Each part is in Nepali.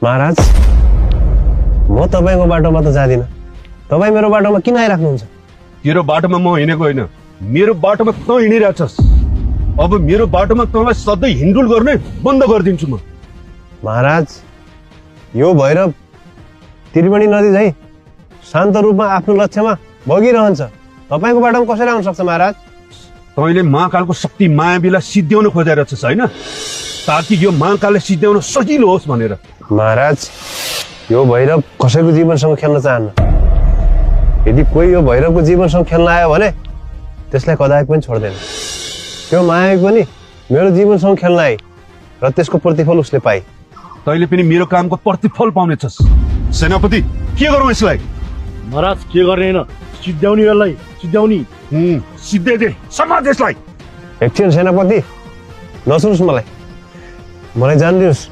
महाराज म तपाईको बाटोमा त जादिन तपाई मेरो बाटोमा किन आइराख्नुहुन्छ तेरो बाटोमा म हिँडेको होइन मेरो बाटोमा तँ हिँडिरहेछस् अब मेरो बाटोमा तँलाई सधैँ हिँडुल गर्ने बन्द गरिदिन्छु म महाराज यो भैरव त्रिवेणी नदी झै शान्त रूपमा आफ्नो लक्ष्यमा बगिरहन्छ तपाईको बाटोमा कसरी आउन सक्छ महाराज तैँले महाकालको शक्ति मायावीलाई सिद्ध्याउन खोजिरहेछस् होइन ताकि यो महाकालले सिद्ध्याउन सजिलो होस् भनेर महाराज यो भैरव कसैको जीवनसँग खेल्न चाहन्न यदि कोही यो भैरवको जीवनसँग खेल्न आयो भने त्यसलाई कदापि पनि छोड्दैन त्यो मायावी पनि मेरो जीवनसँग खेल्न आए र त्यसको प्रतिफल उसले पाए तैँले पनि मेरो कामको प्रतिफल पाउनेछस् सेनापति के गरौँ यसलाई महाराज के गर्ने होइन सिद्ध्याउने यसलाई सिद्ध्याउने सिद्धे समाज यसलाई एकछिन सेनापति नसुन्नुहोस् मलाई जान्दिनुहोस्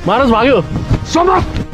महाराज भाग्यो समाज